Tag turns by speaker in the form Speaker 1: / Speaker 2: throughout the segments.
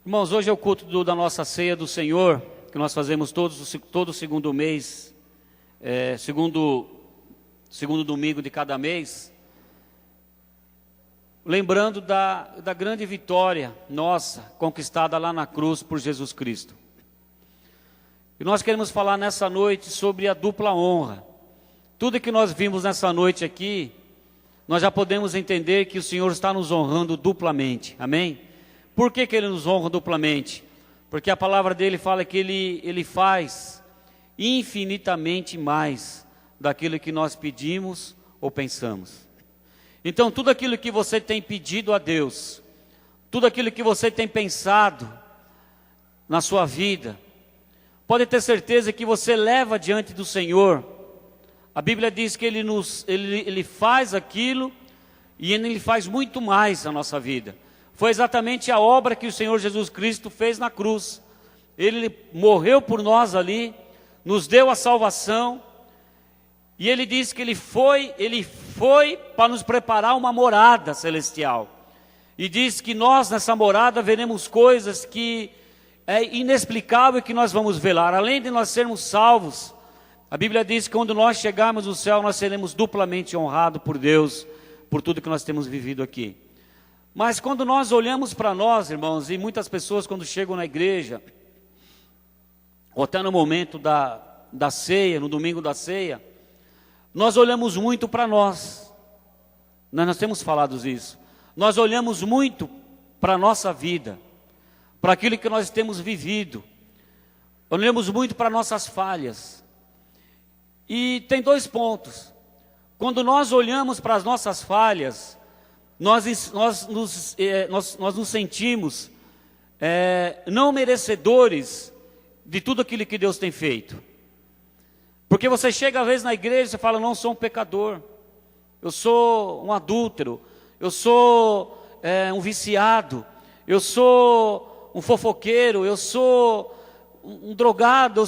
Speaker 1: Irmãos, hoje é o culto da nossa ceia do Senhor, que nós fazemos todo segundo mês, segundo domingo de cada mês, lembrando da grande vitória nossa, conquistada lá na cruz por Jesus Cristo. E nós queremos falar nessa noite sobre a dupla honra. Tudo que nós vimos nessa noite aqui, nós já podemos entender que o Senhor está nos honrando duplamente, amém? Por que Ele nos honra duplamente? Porque a palavra dele fala que Ele faz infinitamente mais daquilo que nós pedimos ou pensamos. Então, tudo aquilo que você tem pedido a Deus, tudo aquilo que você tem pensado na sua vida, pode ter certeza que você leva diante do Senhor. A Bíblia diz que Ele faz aquilo e Ele faz muito mais na nossa vida. Foi exatamente a obra que o Senhor Jesus Cristo fez na cruz. Ele morreu por nós ali, nos deu a salvação, e Ele disse que Ele foi para nos preparar uma morada celestial. E diz que nós nessa morada veremos coisas que é inexplicável que nós vamos ver lá. Além de nós sermos salvos, a Bíblia diz que quando nós chegarmos no céu, nós seremos duplamente honrados por Deus, por tudo que nós temos vivido aqui. Mas quando nós olhamos para nós, irmãos, e muitas pessoas quando chegam na igreja, ou até no momento da ceia, no domingo da ceia, nós olhamos muito para nós. Nós temos falado isso. Nós olhamos muito para a nossa vida, para aquilo que nós temos vivido. Olhamos muito para nossas falhas. E tem dois pontos. Quando nós olhamos para as nossas falhas, nós nos sentimos não merecedores de tudo aquilo que Deus tem feito. Porque você chega às vezes na igreja e fala, não sou um pecador, eu sou um adúltero, eu sou um viciado, eu sou um fofoqueiro, eu sou um drogado,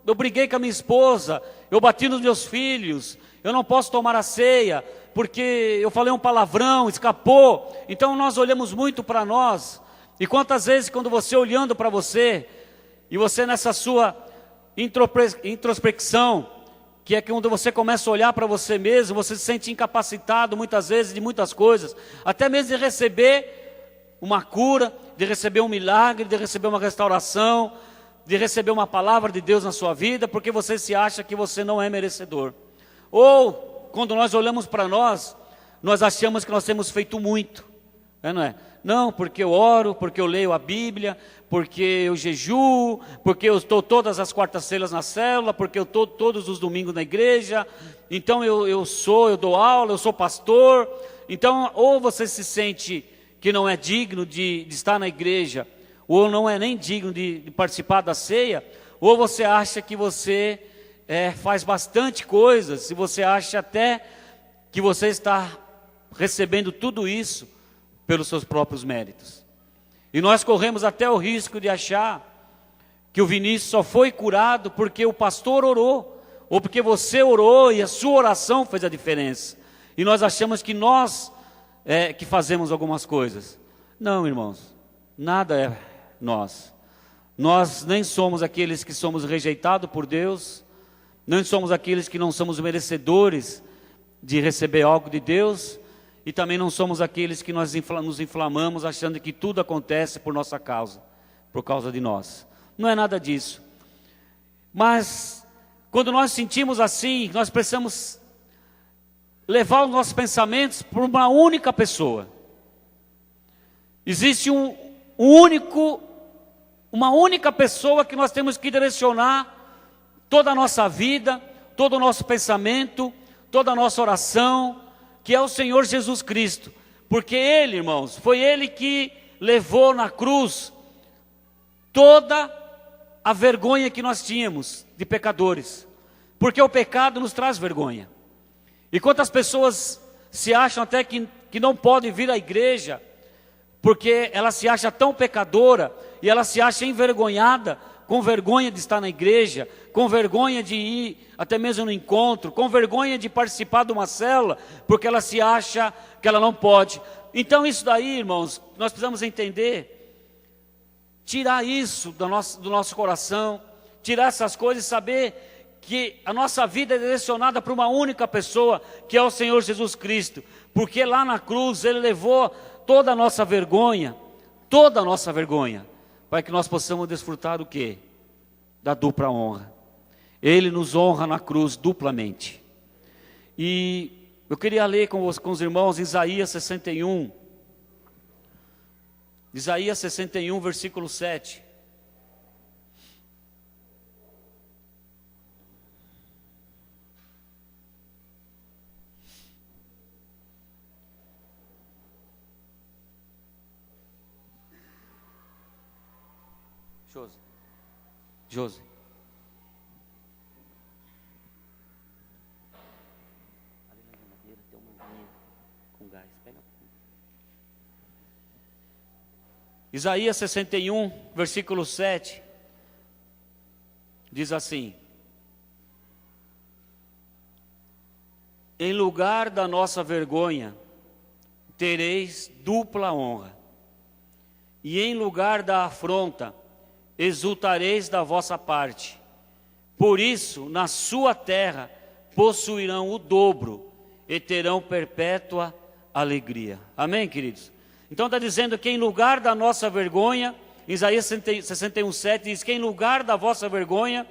Speaker 1: eu briguei com a minha esposa, eu bati nos meus filhos, eu não posso tomar a ceia, porque eu falei um palavrão, escapou. Então nós olhamos muito para nós. E quantas vezes quando você olhando para você, e você nessa sua introspecção, que é quando você começa a olhar para você mesmo, você se sente incapacitado muitas vezes de muitas coisas, até mesmo de receber uma cura, de receber um milagre, de receber uma restauração, de receber uma palavra de Deus na sua vida, porque você se acha que você não é merecedor. Ou quando nós olhamos para nós achamos que nós temos feito muito, não é? Não, porque eu oro, porque eu leio a Bíblia, porque eu jejuo, porque eu estou todas as quartas-feiras na célula, porque eu estou todos os domingos na igreja, então eu dou aula, eu sou pastor. Então, ou você se sente que não é digno de estar na igreja, ou não é nem digno de participar da ceia, ou você acha que você faz bastante coisas, se você acha até que você está recebendo tudo isso pelos seus próprios méritos. E nós corremos até o risco de achar que o Vinícius só foi curado porque o pastor orou, ou porque você orou e a sua oração fez a diferença. E nós achamos que nós que fazemos algumas coisas. Não, irmãos, nada é nós. Nós nem somos aqueles que somos rejeitados por Deus, não somos aqueles que não somos merecedores de receber algo de Deus, e também não somos aqueles que nós nos inflamamos achando que tudo acontece por nossa causa, por causa de nós. Não é nada disso. Mas quando nós sentimos assim, nós precisamos levar os nossos pensamentos para uma única pessoa. Existe uma única pessoa que nós temos que direcionar toda a nossa vida, todo o nosso pensamento, toda a nossa oração, que é o Senhor Jesus Cristo. Porque Ele, irmãos, foi Ele que levou na cruz toda a vergonha que nós tínhamos de pecadores. Porque o pecado nos traz vergonha. E quantas pessoas se acham até que não podem vir à igreja, porque ela se acha tão pecadora, e ela se acha envergonhada, com vergonha de estar na igreja, com vergonha de ir até mesmo no encontro, com vergonha de participar de uma célula, porque ela se acha que ela não pode. Então isso daí, irmãos, nós precisamos entender tirar isso do nosso coração, tirar essas coisas e saber que a nossa vida é direcionada para uma única pessoa, que é o Senhor Jesus Cristo, porque lá na cruz Ele levou toda a nossa vergonha, para que nós possamos desfrutar do quê? Da dupla honra. Ele nos honra na cruz duplamente. E eu queria ler com os irmãos Isaías 61. Isaías 61, versículo 7. Josi. Isaías 61, versículo 7, diz assim: em lugar da nossa vergonha, tereis dupla honra, e em lugar da afronta, exultareis da vossa parte. Por isso, na sua terra, possuirão o dobro, e terão perpétua alegria. Amém, queridos? Então está dizendo que em lugar da nossa vergonha, Isaías 61, 7 diz que em lugar da vossa vergonha,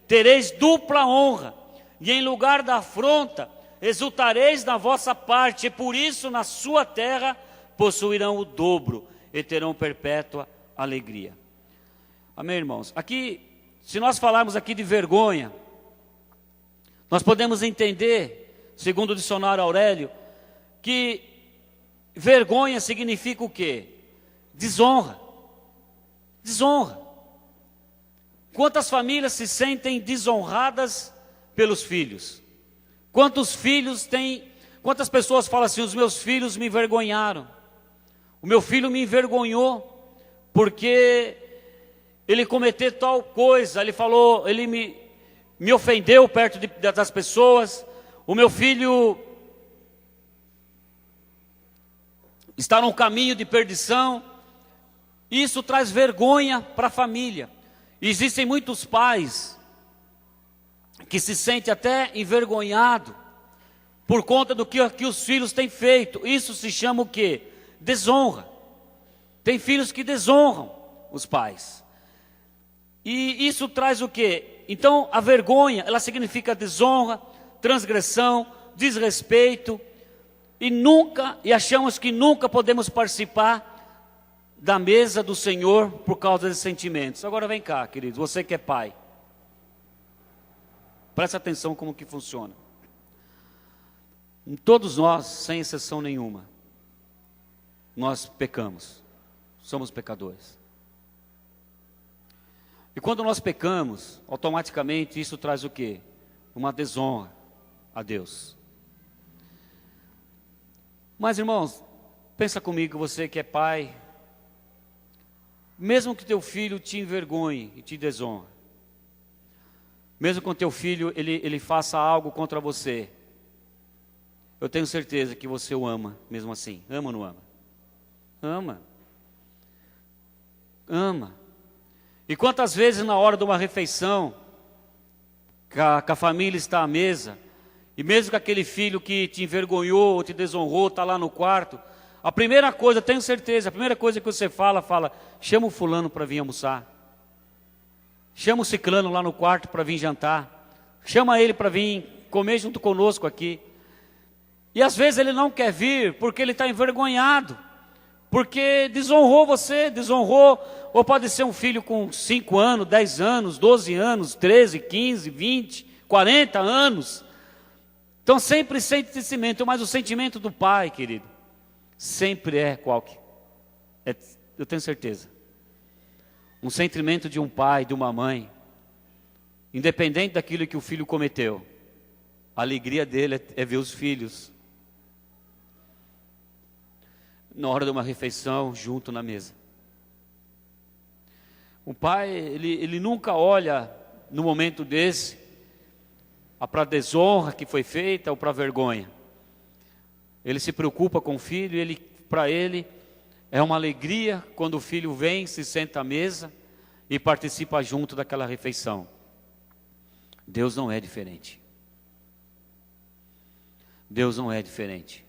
Speaker 1: tereis dupla honra, e em lugar da afronta, exultareis na vossa parte, e por isso na sua terra possuirão o dobro, e terão perpétua alegria. Amém, irmãos? Aqui, se nós falarmos aqui de vergonha, nós podemos entender, segundo o dicionário Aurélio, que vergonha significa o quê? Desonra. Desonra. Quantas famílias se sentem desonradas pelos filhos? Quantos filhos têm, quantas pessoas falam assim, os meus filhos me envergonharam. O meu filho me envergonhou, porque ele cometeu tal coisa, ele falou, ele me ofendeu perto das pessoas, o meu filho está num caminho de perdição. Isso traz vergonha para a família. Existem muitos pais que se sentem até envergonhados por conta do que os filhos têm feito. Isso se chama o quê? Desonra. Tem filhos que desonram os pais. E isso traz o quê? Então a vergonha, ela significa desonra, transgressão, desrespeito, e achamos que nunca podemos participar da mesa do Senhor por causa desses sentimentos. Agora vem cá, queridos, você que é pai, presta atenção como que funciona. Todos nós, sem exceção nenhuma, nós pecamos, somos pecadores. E quando nós pecamos, automaticamente isso traz o quê? Uma desonra a Deus. Mas, irmãos, pensa comigo, você que é pai, mesmo que teu filho te envergonhe e te desonre, mesmo que teu filho ele faça algo contra você, eu tenho certeza que você o ama, mesmo assim. Ama ou não ama? Ama. Ama. E quantas vezes na hora de uma refeição, que a família está à mesa, e mesmo que aquele filho que te envergonhou ou te desonrou está lá no quarto, a primeira coisa, tenho certeza, a primeira coisa que você fala, chama o fulano para vir almoçar. Chama o ciclano lá no quarto para vir jantar. Chama ele para vir comer junto conosco aqui. E às vezes ele não quer vir porque ele está envergonhado, porque desonrou você, desonrou, ou pode ser um filho com 5 anos, 10 anos, 12 anos, 13, 15, 20, 40 anos. Então sempre sente esse sentimento, mas o sentimento do pai, querido, sempre é qual que? Eu tenho certeza. Um sentimento de um pai, de uma mãe, independente daquilo que o filho cometeu, a alegria dele é ver os filhos na hora de uma refeição junto na mesa. O pai, ele nunca olha no momento desse para a desonra que foi feita ou para a vergonha. Ele se preocupa com o filho, para ele É uma alegria quando o filho vem, se senta à mesa e participa junto daquela refeição. Deus não é diferente. Deus não é diferente.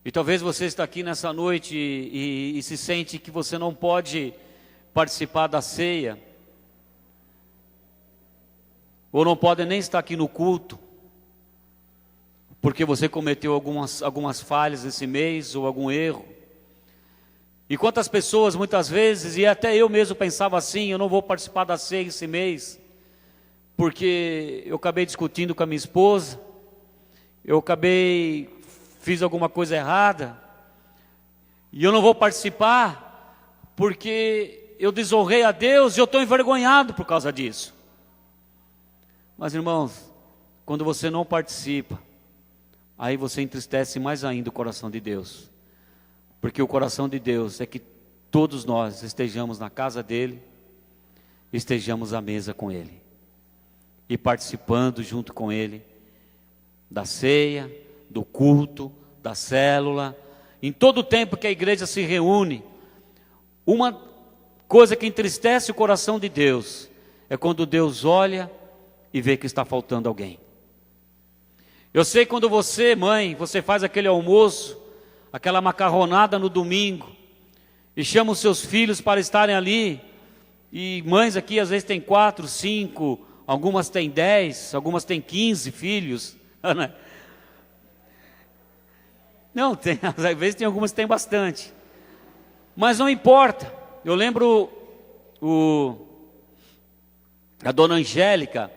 Speaker 1: E talvez você está aqui nessa noite e se sente que você não pode participar da ceia, ou não pode nem estar aqui no culto, porque você cometeu algumas falhas esse mês, ou algum erro. E quantas pessoas muitas vezes, e até eu mesmo pensava assim, eu não vou participar da ceia esse mês, porque eu acabei discutindo com a minha esposa, fiz alguma coisa errada, e eu não vou participar, porque eu desonrei a Deus, e eu estou envergonhado por causa disso. Mas irmãos, quando você não participa, aí você entristece mais ainda o coração de Deus. Porque o coração de Deus é que todos nós estejamos na casa dEle, estejamos à mesa com Ele, e participando junto com Ele, da ceia, do culto, da célula, em todo o tempo que a igreja se reúne. Uma coisa que entristece o coração de Deus, é quando Deus olha e vê que está faltando alguém. Eu sei quando você, mãe, você faz aquele almoço, aquela macarronada no domingo, e chama os seus filhos para estarem ali, e mães aqui às vezes têm 4, 5, algumas têm 10, algumas têm 15 filhos, não, tem, às vezes tem algumas que têm bastante, mas não importa. Eu lembro a dona Angélica,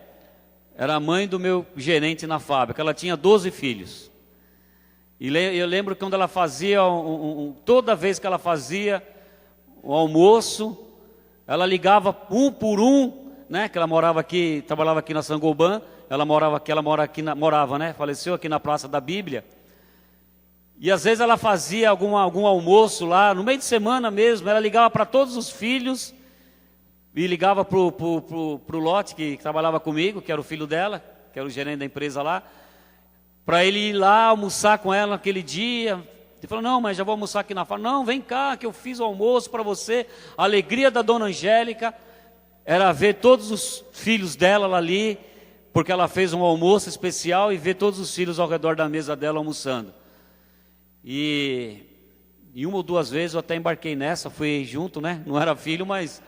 Speaker 1: era a mãe do meu gerente na fábrica, ela tinha 12 filhos, e eu lembro que quando ela fazia, toda vez que ela fazia o almoço, ela ligava um por um, né, que ela morava aqui, trabalhava aqui na Sangoban, faleceu aqui na Praça da Bíblia, e às vezes ela fazia algum almoço lá, no meio de semana mesmo, ela ligava para todos os filhos, e ligava para o Lote, que trabalhava comigo, que era o filho dela, que era o gerente da empresa lá, para ele ir lá almoçar com ela naquele dia. Ele falou, não, mas já vou almoçar aqui na fábrica. Não, vem cá, que eu fiz o almoço para você. A alegria da dona Angélica era ver todos os filhos dela lá ali, porque ela fez um almoço especial, e ver todos os filhos ao redor da mesa dela almoçando. E uma ou duas vezes eu até embarquei nessa, fui junto, né? Não era filho, mas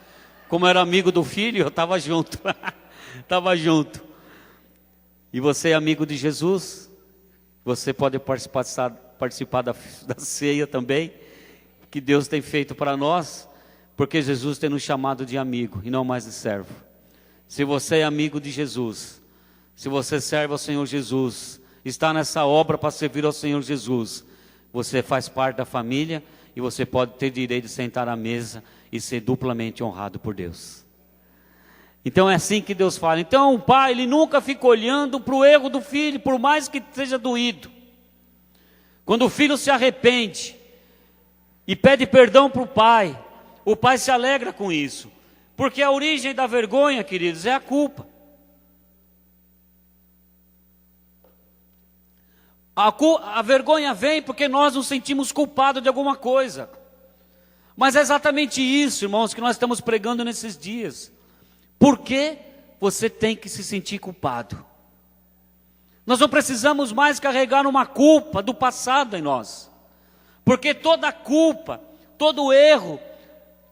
Speaker 1: como era amigo do filho, eu estava junto. Estava junto. E você é amigo de Jesus? Você pode participar da ceia também, que Deus tem feito para nós, porque Jesus tem nos chamado de amigo e não mais de servo. Se você é amigo de Jesus, se você serve ao Senhor Jesus, está nessa obra para servir ao Senhor Jesus, você faz parte da família, e você pode ter direito de sentar à mesa e ser duplamente honrado por Deus. Então é assim que Deus fala. Então o pai, ele nunca fica olhando para o erro do filho, por mais que seja doído. Quando o filho se arrepende e pede perdão para o pai se alegra com isso, porque a origem da vergonha, queridos, é a culpa. A vergonha vem porque nós nos sentimos culpados de alguma coisa. Mas é exatamente isso, irmãos, que nós estamos pregando nesses dias. Por que você tem que se sentir culpado? Nós não precisamos mais carregar uma culpa do passado em nós, porque toda culpa, todo erro,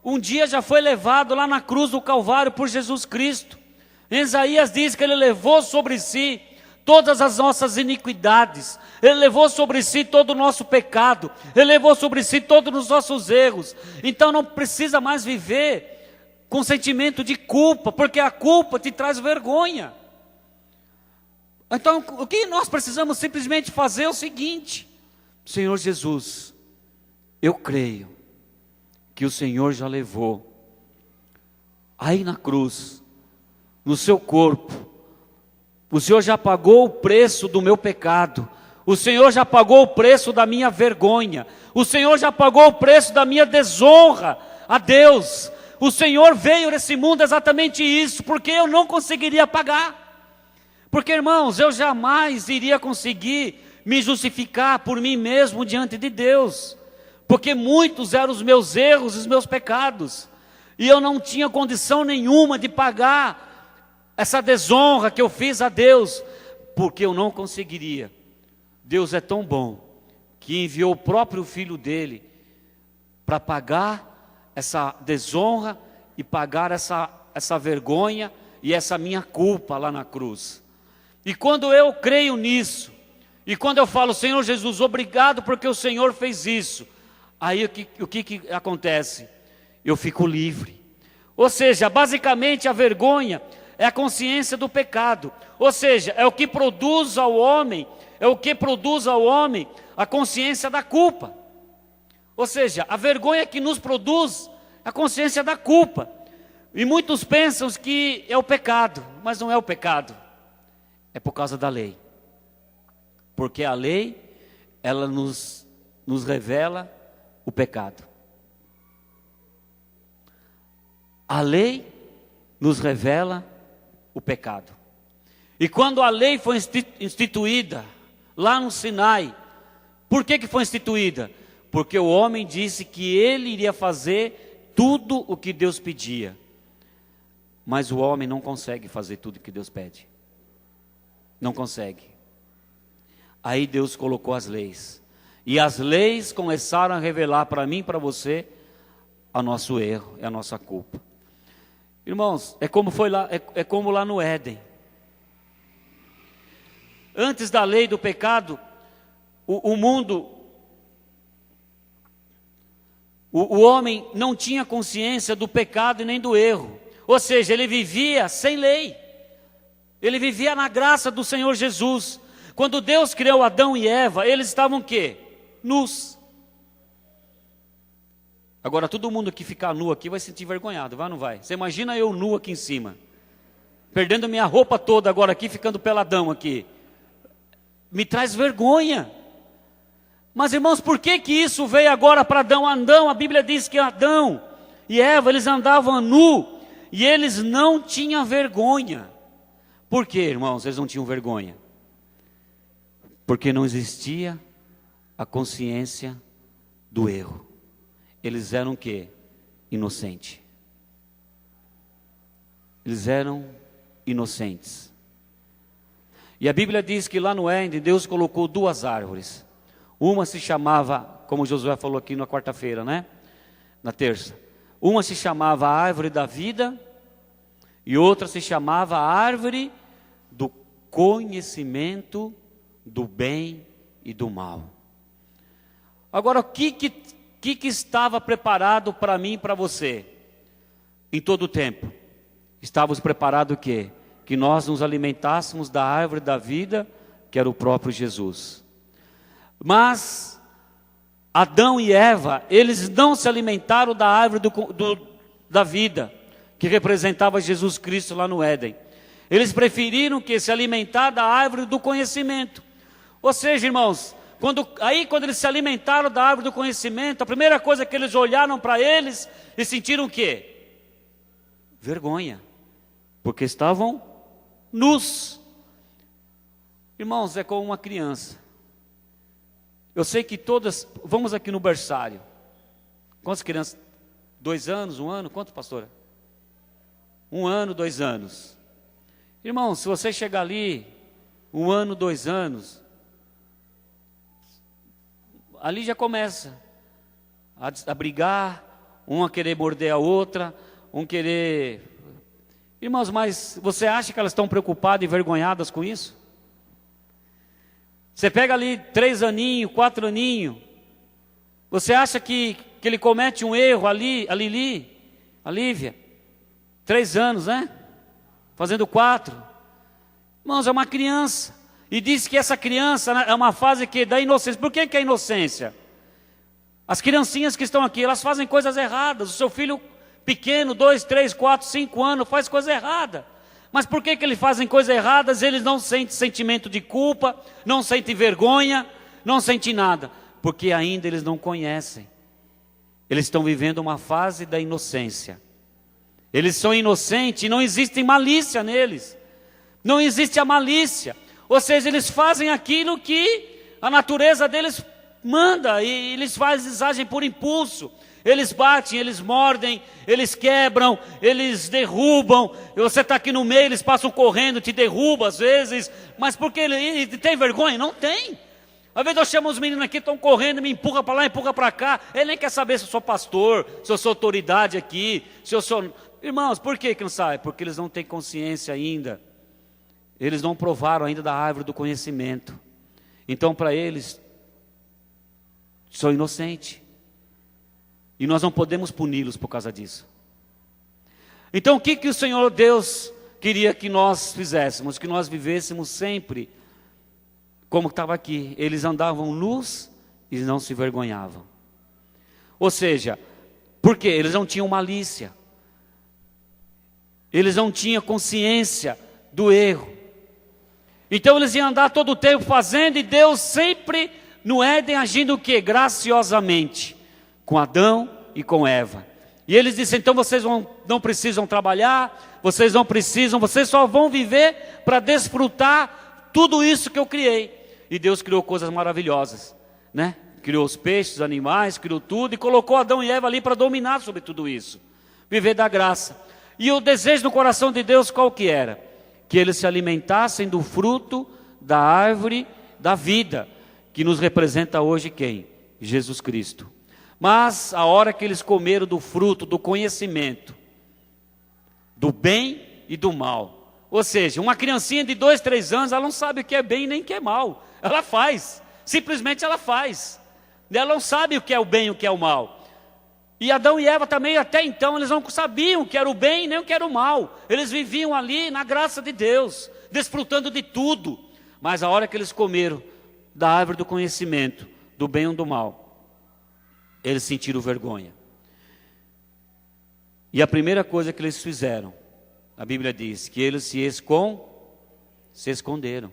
Speaker 1: um dia já foi levado lá na cruz do Calvário por Jesus Cristo. Em Isaías diz que Ele levou sobre si todas as nossas iniquidades, Ele levou sobre si todo o nosso pecado, Ele levou sobre si todos os nossos erros. Então não precisa mais viver com sentimento de culpa, porque a culpa te traz vergonha. Então o que nós precisamos simplesmente fazer é o seguinte: Senhor Jesus, eu creio que o Senhor já levou aí na cruz, no seu corpo, o Senhor já pagou o preço do meu pecado, o Senhor já pagou o preço da minha vergonha, o Senhor já pagou o preço da minha desonra a Deus. O Senhor veio nesse mundo exatamente isso, porque eu não conseguiria pagar. Porque, irmãos, eu jamais iria conseguir me justificar por mim mesmo diante de Deus. porque muitos eram os meus erros e os meus pecados, e eu não tinha condição nenhuma de pagar essa desonra que eu fiz a Deus, porque eu não conseguiria. Deus é tão bom, que enviou o próprio Filho dele, para pagar essa desonra, e pagar essa vergonha, e essa minha culpa lá na cruz. E quando eu creio nisso, e quando eu falo, Senhor Jesus, obrigado porque o Senhor fez isso, aí o que acontece? Eu fico livre. Ou seja, basicamente a vergonha é a consciência do pecado. Ou seja, é o que produz ao homem, a consciência da culpa. Ou seja, a vergonha que nos produz a consciência da culpa. E muitos pensam que é o pecado, mas não é o pecado. É por causa da lei. Porque a lei, ela nos revela o pecado. A lei nos revela o pecado. E quando a lei foi instituída lá no Sinai, por que foi instituída? Porque o homem disse que ele iria fazer tudo o que Deus pedia. Mas o homem não consegue fazer tudo o que Deus pede. Não consegue. Aí Deus colocou as leis. E as leis começaram a revelar para mim e para você o nosso erro e a nossa culpa. Irmãos, é como lá no Éden. Antes da lei do pecado, o homem não tinha consciência do pecado e nem do erro. Ou seja, ele vivia sem lei. Ele vivia na graça do Senhor Jesus. Quando Deus criou Adão e Eva, eles estavam o quê? Nus. Agora todo mundo que ficar nu aqui vai se sentir envergonhado, vai ou não vai? Você imagina eu nu aqui em cima, perdendo minha roupa toda agora aqui, ficando peladão aqui. Me traz vergonha. Mas irmãos, por que isso veio agora para Adão? A Bíblia diz que Adão e Eva, eles andavam nu, e eles não tinham vergonha. Por que, irmãos, eles não tinham vergonha? Porque não existia a consciência do erro. Eles eram o quê? Inocentes. Eles eram inocentes. E a Bíblia diz que lá no Éden, Deus colocou duas árvores. Uma se chamava, como Josué falou aqui na quarta-feira, né? Na terça. Uma se chamava a árvore da vida, e outra se chamava a árvore do conhecimento do bem e do mal. Agora, o que estava preparado para mim e para você? Em todo o tempo. Estávamos preparados o quê? Que nós nos alimentássemos da árvore da vida, que era o próprio Jesus. Mas Adão e Eva, eles não se alimentaram da árvore da vida, que representava Jesus Cristo lá no Éden. Eles preferiram que se alimentar da árvore do conhecimento. Ou seja, irmãos, quando eles se alimentaram da árvore do conhecimento, a primeira coisa que eles olharam para eles e sentiram o quê? Vergonha, porque estavam nus. Irmãos, é como uma criança. Eu sei que vamos aqui no berçário. Quantas crianças? 2 anos, 1 ano? Quanto, pastora? 1 ano, 2 anos. Irmão, se você chegar ali, 1 ano, 2 anos, ali já começa a brigar, um a querer morder a outra, um querer... Irmãos, mas você acha que elas estão preocupadas e envergonhadas com isso? Você pega ali 3 aninhos, 4 aninhos, você acha que ele comete um erro a Lívia, 3 anos, né? Fazendo 4. Irmãos, é uma criança. E diz que essa criança é uma fase da inocência. Por que é inocência? As criancinhas que estão aqui, elas fazem coisas erradas. O seu filho pequeno, 2, 3, 4, 5 anos, faz coisa errada. Mas por que eles fazem coisas erradas? Eles não sentem sentimento de culpa, não sentem vergonha, não sentem nada. Porque ainda eles não conhecem. Eles estão vivendo uma fase da inocência. Eles são inocentes e não existe malícia neles. Não existe a malícia. Ou seja, eles fazem aquilo que a natureza deles manda, e eles agem por impulso. Eles batem, eles mordem, eles quebram, eles derrubam. E você está aqui no meio, eles passam correndo, te derrubam às vezes. Mas porque ele tem vergonha? Não tem. Às vezes eu chamo os meninos aqui, estão correndo, me empurra para lá, empurra para cá. Ele nem quer saber se eu sou pastor, se eu sou autoridade aqui, se eu sou... Irmãos, por que não sabe? Porque eles não têm consciência ainda. Eles não provaram ainda da árvore do conhecimento. Então para eles, sou inocente. E nós não podemos puni-los por causa disso. Então o que o Senhor Deus queria que nós fizéssemos? Que nós vivêssemos sempre como estava aqui. Eles andavam nus e não se vergonhavam. Ou seja, por quê? Eles não tinham malícia. Eles não tinham consciência do erro. Então eles iam andar todo o tempo fazendo, e Deus sempre no Éden agindo o quê? Graciosamente. Com Adão e com Eva. E eles disseram, então vocês não precisam trabalhar, vocês não precisam, vocês só vão viver para desfrutar tudo isso que eu criei. E Deus criou coisas maravilhosas, né? Criou os peixes, os animais, criou tudo, e colocou Adão e Eva ali para dominar sobre tudo isso. Viver da graça. E o desejo no coração de Deus qual que era? Que eles se alimentassem do fruto da árvore da vida, que nos representa hoje quem? Jesus Cristo. Mas a hora que eles comeram do fruto do conhecimento, do bem e do mal. Ou seja, uma criancinha de 2, 3 anos, ela não sabe o que é bem nem o que é mal. Ela faz, simplesmente ela faz. Ela não sabe o que é o bem e o que é o mal. E Adão e Eva também, até então, eles não sabiam o que era o bem nem o que era o mal. Eles viviam ali na graça de Deus, desfrutando de tudo. Mas a hora que eles comeram da árvore do conhecimento, do bem e do mal, eles sentiram vergonha. E a primeira coisa que eles fizeram, a Bíblia diz, que eles se esconderam.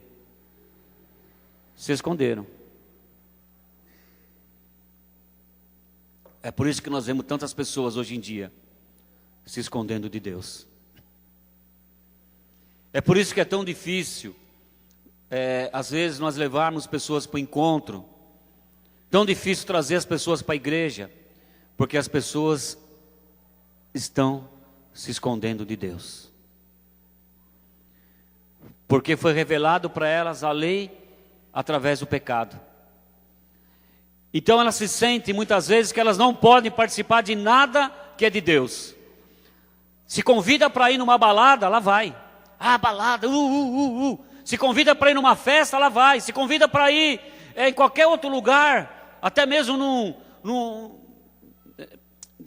Speaker 1: Se esconderam. É por isso que nós vemos tantas pessoas hoje em dia se escondendo de Deus. É por isso que é tão difícil, às vezes, nós levarmos pessoas para o encontro. Tão difícil trazer as pessoas para a igreja, porque as pessoas estão se escondendo de Deus. Porque foi revelado para elas a lei através do pecado. Então elas se sentem muitas vezes que elas não podem participar de nada que é de Deus. Se convida para ir numa balada, ela vai. Ah, balada, Se convida para ir numa festa, ela vai. Se convida para ir em qualquer outro lugar, até mesmo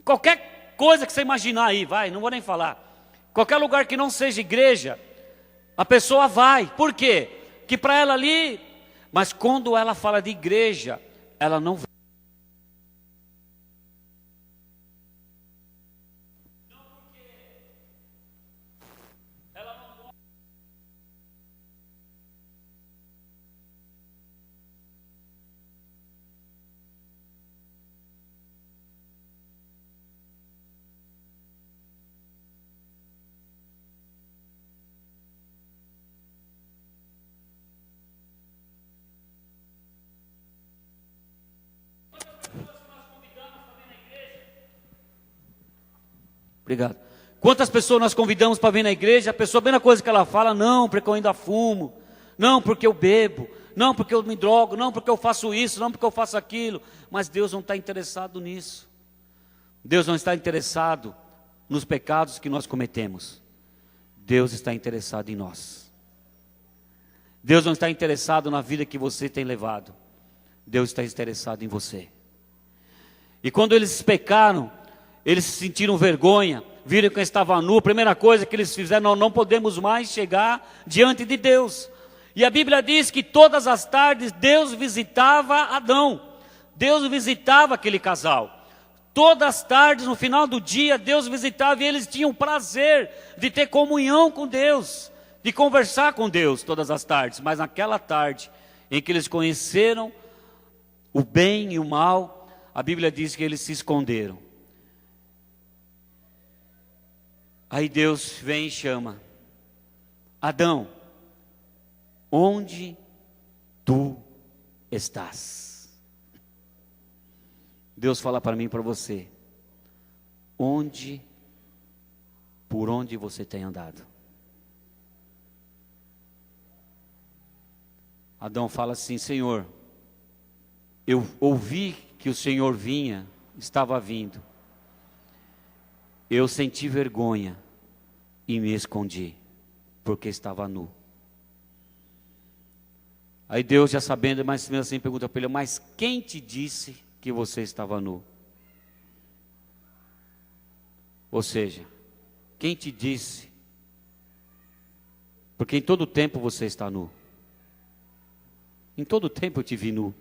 Speaker 1: qualquer coisa que você imaginar aí, vai, não vou nem falar. Qualquer lugar que não seja igreja, a pessoa vai. Por quê? Que para ela ali, mas quando ela fala de igreja, ela não vai. Obrigado. Quantas pessoas nós convidamos para vir na igreja, a pessoa, a primeira coisa que ela fala, não, porque eu ainda fumo, não, porque eu bebo, não, porque eu me drogo, não, porque eu faço isso, não, porque eu faço aquilo. Mas Deus não está interessado nisso. Deus não está interessado nos pecados que nós cometemos. Deus está interessado em nós. Deus não está interessado na vida que você tem levado. Deus está interessado em você. E quando eles pecaram, eles sentiram vergonha, viram que estava nu. A primeira coisa que eles fizeram, nós não podemos mais chegar diante de Deus. E a Bíblia diz que todas as tardes Deus visitava Adão. Deus visitava aquele casal. Todas as tardes, no final do dia, Deus visitava, e eles tinham prazer de ter comunhão com Deus, de conversar com Deus todas as tardes. Mas naquela tarde em que eles conheceram o bem e o mal, a Bíblia diz que eles se esconderam. Aí Deus vem e chama: Adão, onde tu estás? Deus fala para mim e para você: por onde você tem andado? Adão fala assim: Senhor, eu ouvi que o Senhor estava vindo. Eu senti vergonha e me escondi, porque estava nu. Aí Deus, já sabendo, mas mesmo assim pergunta para ele: mas quem te disse que você estava nu? Ou seja, quem te disse? Porque em todo tempo você está nu. Em todo tempo eu te vi nu.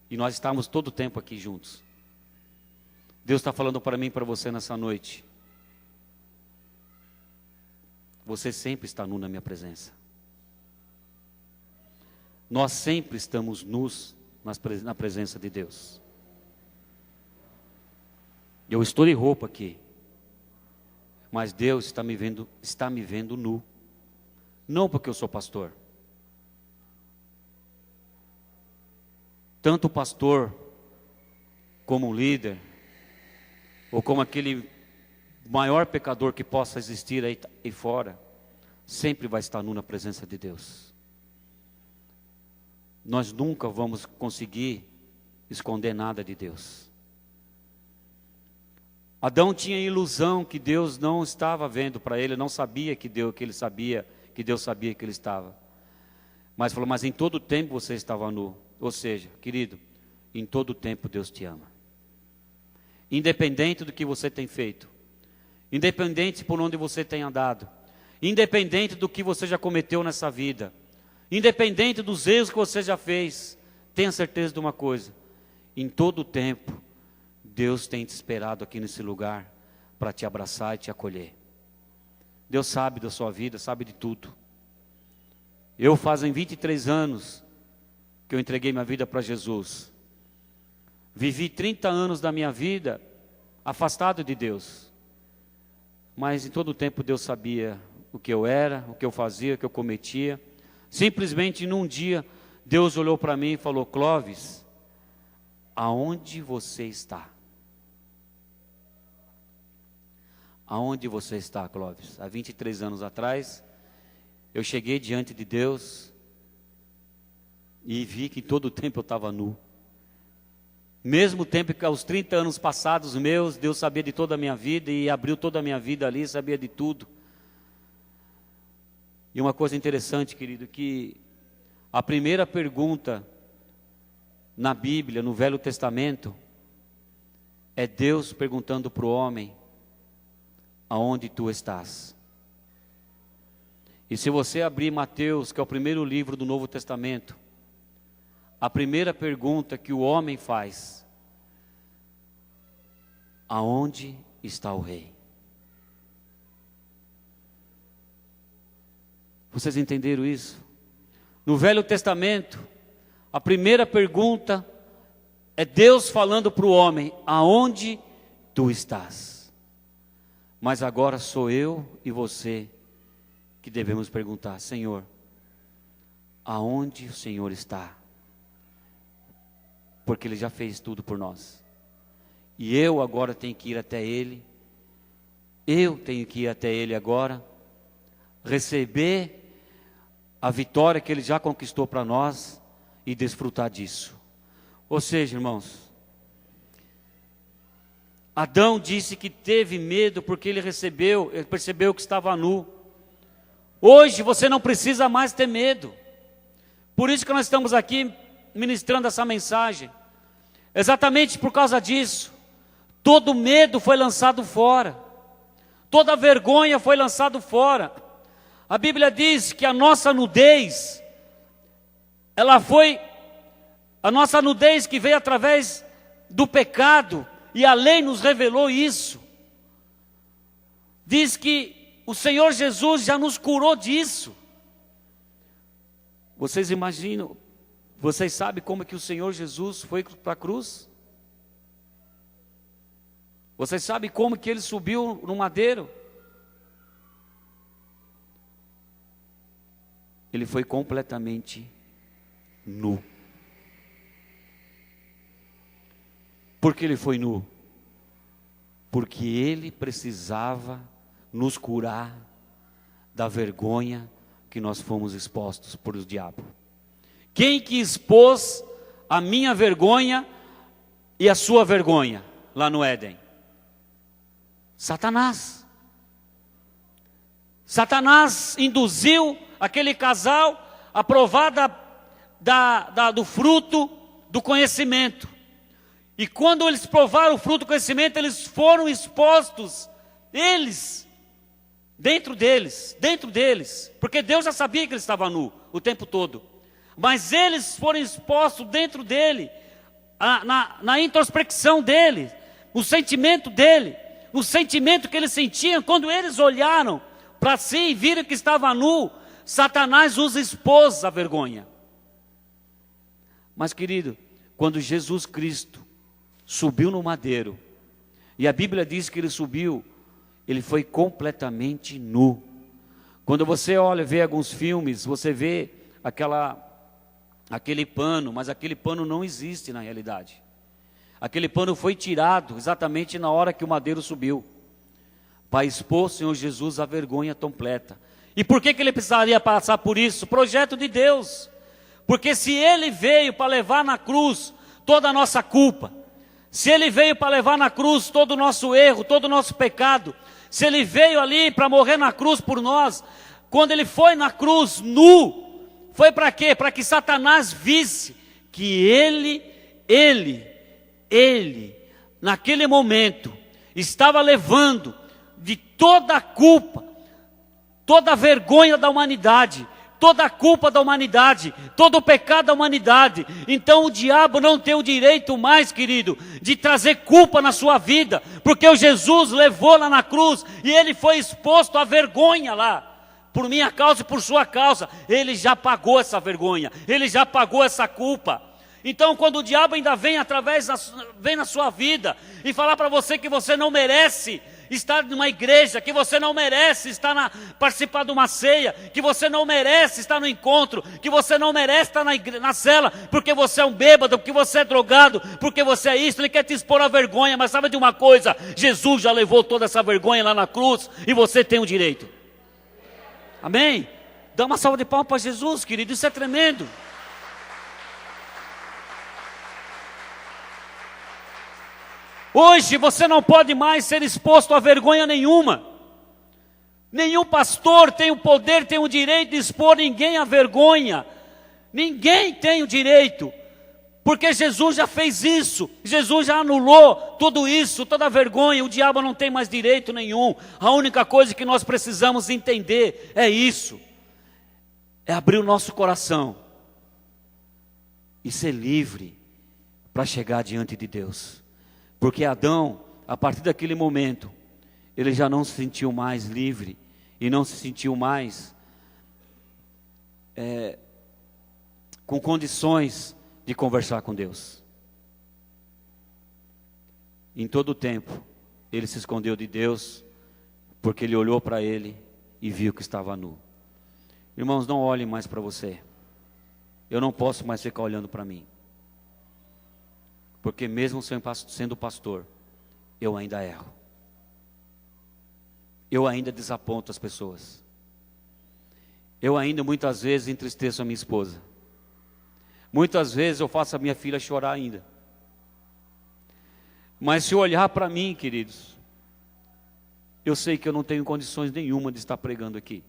Speaker 1: E nós estamos todo tempo aqui juntos. Deus está falando para mim e para você nessa noite: você sempre está nu na minha presença. Nós sempre estamos nus na presença de Deus. Eu estou de roupa aqui, mas Deus está me vendo nu. Não porque eu sou pastor. Tanto o pastor, como um líder, ou como aquele maior pecador que possa existir aí fora, sempre vai estar nu na presença de Deus. Nós nunca vamos conseguir esconder nada de Deus. Adão tinha a ilusão que Deus não estava vendo para ele, não sabia que Deus sabia que ele estava. Mas falou: mas em todo tempo você estava nu. Ou seja, querido, em todo tempo Deus te ama. Independente do que você tem feito, independente por onde você tem andado, independente do que você já cometeu nessa vida, independente dos erros que você já fez, tenha certeza de uma coisa: em todo tempo Deus tem te esperado aqui nesse lugar para te abraçar e te acolher. Deus sabe da sua vida, sabe de tudo. Eu fazem 23 anos que eu entreguei minha vida para Jesus. Vivi 30 anos da minha vida afastado de Deus. Mas em todo o tempo Deus sabia o que eu era, o que eu fazia, o que eu cometia. Simplesmente num dia Deus olhou para mim e falou: Clóvis, aonde você está? Aonde você está, Clóvis? Há 23 anos atrás, eu cheguei diante de Deus e vi que todo o tempo eu estava nu. Mesmo tempo que aos 30 anos passados meus, Deus sabia de toda a minha vida e abriu toda a minha vida ali, sabia de tudo. E uma coisa interessante, querido, que a primeira pergunta na Bíblia, no Velho Testamento, é Deus perguntando para o homem: aonde tu estás? E se você abrir Mateus, que é o primeiro livro do Novo Testamento, a primeira pergunta que o homem faz: aonde está o rei? Vocês entenderam isso? No Velho Testamento, a primeira pergunta é Deus falando para o homem: aonde tu estás? Mas agora sou eu e você que devemos perguntar: Senhor, aonde o Senhor está? Porque Ele já fez tudo por nós. E eu agora tenho que ir até Ele. Eu tenho que ir até Ele agora, receber a vitória que Ele já conquistou para nós e desfrutar disso. Ou seja, irmãos, Adão disse que teve medo porque ele percebeu que estava nu. Hoje você não precisa mais ter medo. Por isso que nós estamos aqui ministrando essa mensagem. Exatamente por causa disso. Todo medo foi lançado fora. Toda vergonha foi lançado fora. A Bíblia diz que a nossa nudez, a nossa nudez que veio através do pecado, e a lei nos revelou isso. Diz que o Senhor Jesus já nos curou disso. Vocês imaginam, vocês sabem como é que o Senhor Jesus foi para a cruz? Vocês sabem como que Ele subiu no madeiro? Ele foi completamente nu. Por que ele foi nu? Porque ele precisava nos curar da vergonha que nós fomos expostos por o diabo. Quem que expôs a minha vergonha e a sua vergonha lá no Éden? Satanás. Satanás induziu aquele casal a provar do fruto do conhecimento. E quando eles provaram o fruto do conhecimento, eles foram expostos, dentro deles, porque Deus já sabia que ele estava nu o tempo todo. Mas eles foram expostos dentro dele, na introspecção dele, no sentimento dele, no sentimento que eles sentiam. Quando eles olharam para si e viram que estava nu, Satanás os expôs à vergonha. Mas querido, quando Jesus Cristo subiu no madeiro, e a Bíblia diz que ele subiu, ele foi completamente nu. Quando você olha, vê alguns filmes, você vê aquele pano, mas aquele pano não existe na realidade. Aquele pano foi tirado exatamente na hora que o madeiro subiu, para expor o Senhor Jesus à vergonha completa. E por que ele precisaria passar por isso? Projeto de Deus. Porque se ele veio para levar na cruz toda a nossa culpa, se ele veio para levar na cruz todo o nosso erro, todo o nosso pecado, se ele veio ali para morrer na cruz por nós, quando ele foi na cruz nu, foi para quê? Para que Satanás visse que ele, naquele momento, estava levando de toda a culpa, toda a vergonha da humanidade, toda a culpa da humanidade, todo o pecado da humanidade. Então o diabo não tem o direito mais, querido, de trazer culpa na sua vida, porque o Jesus levou lá na cruz, e ele foi exposto à vergonha lá, por minha causa e por sua causa. Ele já pagou essa vergonha, ele já pagou essa culpa. Então quando o diabo ainda vem vem na sua vida, e falar para você que você não merece estar numa igreja, que você não merece participar de uma ceia, que você não merece estar no encontro, que você não merece estar na cela, porque você é um bêbado, porque você é drogado, porque você é isso, ele quer te expor à vergonha. Mas sabe de uma coisa? Jesus já levou toda essa vergonha lá na cruz, e você tem o direito. Amém? Dá uma salva de palmas para Jesus, querido, isso é tremendo. Hoje você não pode mais ser exposto a vergonha nenhuma. Nenhum pastor tem o poder, tem o direito de expor ninguém à vergonha. Ninguém tem o direito, porque Jesus já fez isso. Jesus já anulou tudo isso, toda a vergonha. O diabo não tem mais direito nenhum. A única coisa que nós precisamos entender é isso: é abrir o nosso coração e ser livre para chegar diante de Deus. Porque Adão, a partir daquele momento, ele já não se sentiu mais livre, e não se sentiu mais com condições de conversar com Deus. Em todo o tempo, ele se escondeu de Deus, porque ele olhou para ele e viu que estava nu. Irmãos, não olhem mais para você. Eu não posso mais ficar olhando para mim. Porque mesmo sendo pastor, eu ainda erro. Eu ainda desaponto as pessoas. Eu ainda muitas vezes entristeço a minha esposa. Muitas vezes eu faço a minha filha chorar ainda. Mas se eu olhar para mim, queridos, eu sei que eu não tenho condições nenhuma de estar pregando aqui.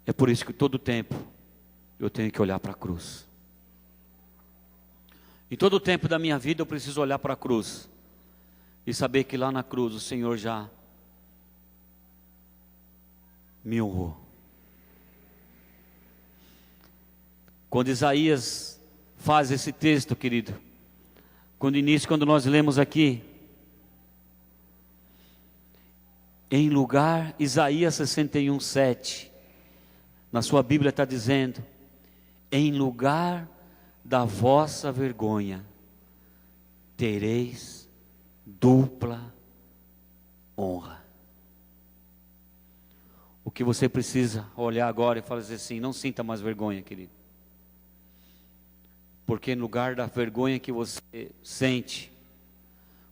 Speaker 1: É por isso que todo tempo eu tenho que olhar para a cruz. Em todo o tempo da minha vida eu preciso olhar para a cruz e saber que lá na cruz o Senhor já me honrou. Quando Isaías faz esse texto, querido, quando nós lemos aqui, em lugar, Isaías 61:7, na sua Bíblia está dizendo: em lugar da vossa vergonha, tereis dupla honra. O que você precisa olhar agora e falar assim: não sinta mais vergonha, querido. Porque no lugar da vergonha que você sente,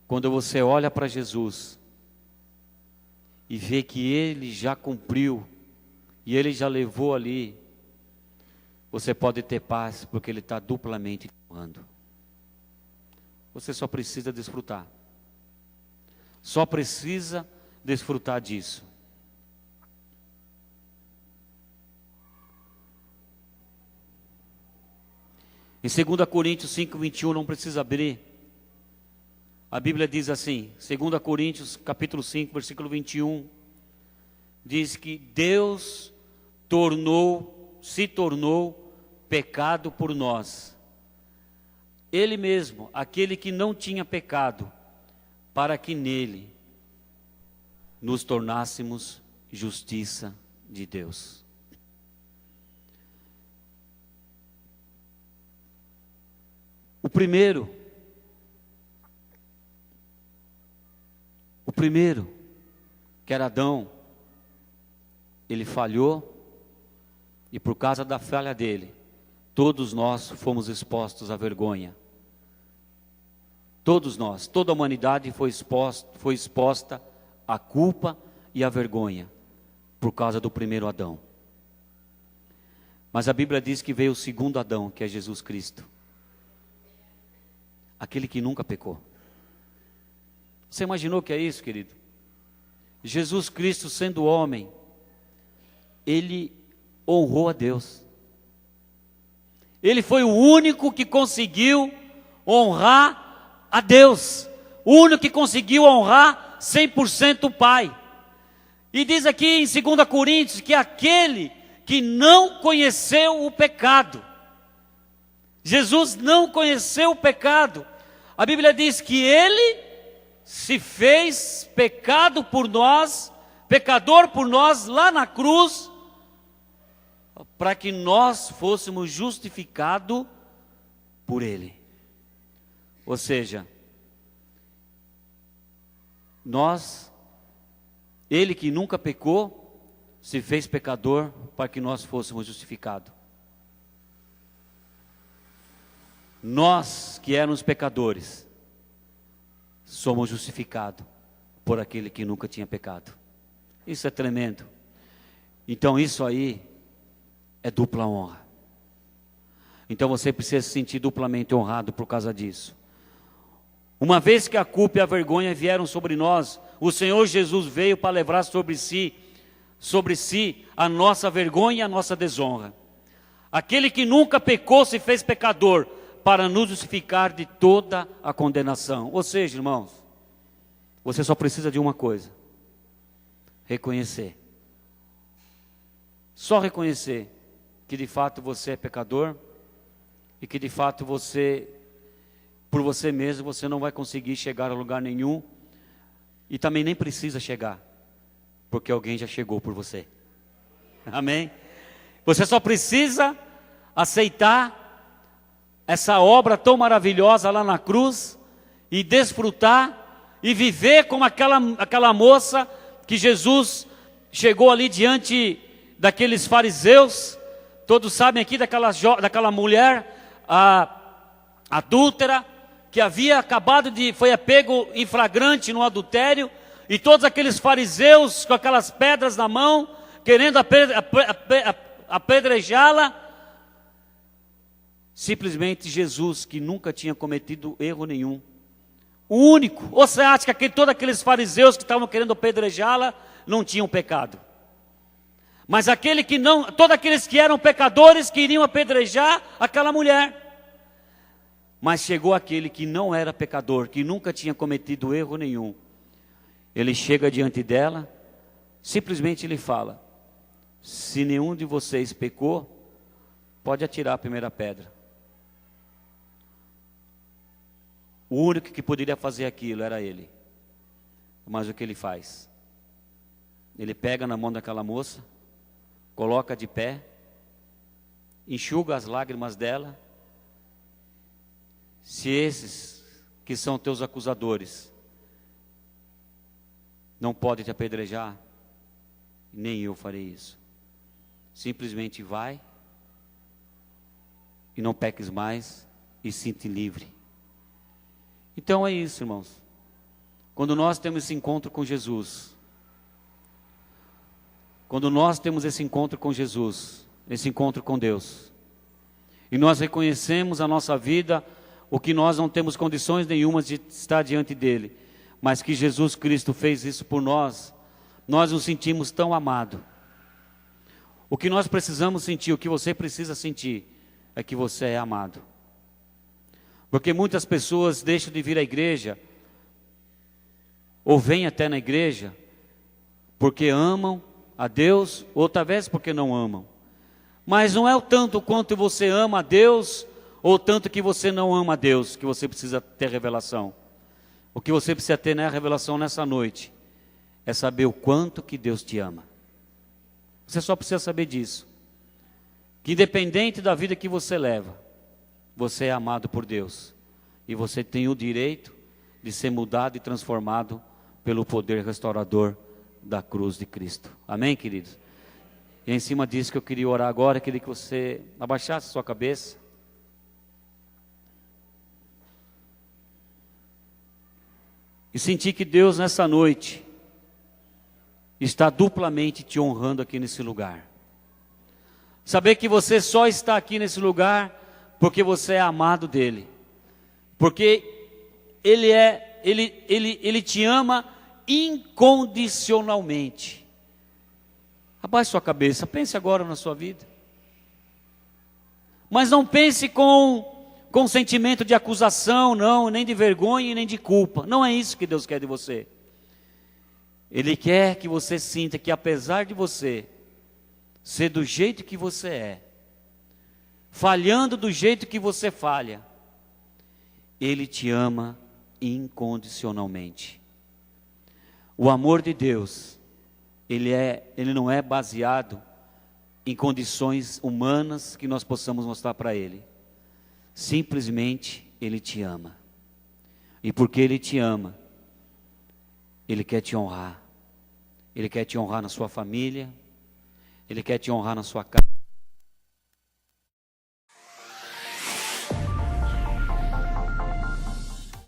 Speaker 1: quando você olha para Jesus e vê que Ele já cumpriu, e Ele já levou ali, você pode ter paz, porque Ele está duplamente te amando. Você só precisa desfrutar. Só precisa desfrutar disso. Em 2 Coríntios 5, 21, não precisa abrir. A Bíblia diz assim, 2 Coríntios capítulo 5, versículo 21, diz que Deus se tornou pecado por nós. Ele mesmo, aquele que não tinha pecado, para que nele nos tornássemos justiça de Deus. O primeiro, que era Adão, ele falhou, e por causa da falha dele, todos nós fomos expostos à vergonha. Todos nós, toda a humanidade foi exposta à culpa e à vergonha, por causa do primeiro Adão. Mas a Bíblia diz que veio o segundo Adão, que é Jesus Cristo. Aquele que nunca pecou. Você imaginou o que é isso, querido? Jesus Cristo, sendo homem, Ele honrou a Deus. Ele foi o único que conseguiu honrar a Deus. O único que conseguiu honrar 100% o Pai. E diz aqui em 2 Coríntios que aquele que não conheceu o pecado, Jesus não conheceu o pecado. A Bíblia diz que Ele se fez pecado por nós, pecador por nós, lá na cruz, para que nós fôssemos justificados por Ele. Ou seja, Ele que nunca pecou, se fez pecador para que nós fôssemos justificados. Nós que éramos pecadores, somos justificados por aquele que nunca tinha pecado. Isso é tremendo. Então isso aí é dupla honra. Então você precisa se sentir duplamente honrado por causa disso. Uma vez que a culpa e a vergonha vieram sobre nós, o Senhor Jesus veio para levar sobre si a nossa vergonha e a nossa desonra. Aquele que nunca pecou se fez pecador, para nos justificar de toda a condenação. Ou seja, irmãos, você só precisa de uma coisa: reconhecer. Só reconhecer que de fato você é pecador e que de fato você, por você mesmo, você não vai conseguir chegar a lugar nenhum e também nem precisa chegar, porque alguém já chegou por você. Amém? Você só precisa aceitar essa obra tão maravilhosa lá na cruz, e desfrutar, e viver como aquela moça, que Jesus chegou ali diante daqueles fariseus, todos sabem aqui daquela mulher adúltera, que foi pego em flagrante no adultério, e todos aqueles fariseus com aquelas pedras na mão, querendo apedrejá-la. Simplesmente Jesus, que nunca tinha cometido erro nenhum, o único. Ou você acha que todos aqueles fariseus que estavam querendo apedrejá-la não tinham pecado? Mas todos aqueles que eram pecadores queriam apedrejar aquela mulher. Mas chegou aquele que não era pecador, que nunca tinha cometido erro nenhum. Ele chega diante dela, simplesmente ele fala: se nenhum de vocês pecou, pode atirar a primeira pedra. O único que poderia fazer aquilo era ele. Mas o que ele faz? Ele pega na mão daquela moça, coloca de pé, enxuga as lágrimas dela. Se esses que são teus acusadores não podem te apedrejar, nem eu farei isso. Simplesmente vai e não peques mais, e sinta livre. Então é isso, irmãos. Quando nós temos esse encontro com Jesus, quando nós temos esse encontro com Jesus, esse encontro com Deus, e nós reconhecemos a nossa vida, o que nós não temos condições nenhuma de estar diante dele, mas que Jesus Cristo fez isso por nós, nós nos sentimos tão amados. O que nós precisamos sentir, o que você precisa sentir, é que você é amado. Porque muitas pessoas deixam de vir à igreja, ou vêm até na igreja, porque amam a Deus, ou talvez porque não amam. Mas não é o tanto quanto você ama a Deus, ou tanto que você não ama a Deus, que você precisa ter revelação. O que você precisa ter na revelação nessa noite, é saber o quanto que Deus te ama. Você só precisa saber disso. Que independente da vida que você leva, você é amado por Deus. E você tem o direito de ser mudado e transformado pelo poder restaurador da cruz de Cristo. Amém, queridos? E em cima disso que eu queria orar agora, eu queria que você abaixasse sua cabeça. E sentir que Deus nessa noite está duplamente te honrando aqui nesse lugar. Saber que você só está aqui nesse lugar porque você é amado dele. Porque ele te ama incondicionalmente. Abaixe sua cabeça, pense agora na sua vida. Mas não pense com sentimento de acusação, não, nem de vergonha e nem de culpa. Não é isso que Deus quer de você. Ele quer que você sinta que apesar de você ser do jeito que você é, falhando do jeito que você falha, Ele te ama incondicionalmente. O amor de Deus, ele não é baseado em condições humanas que nós possamos mostrar para Ele. Simplesmente Ele te ama. E porque Ele te ama, Ele quer te honrar. Ele quer te honrar na sua família, Ele quer te honrar na sua casa.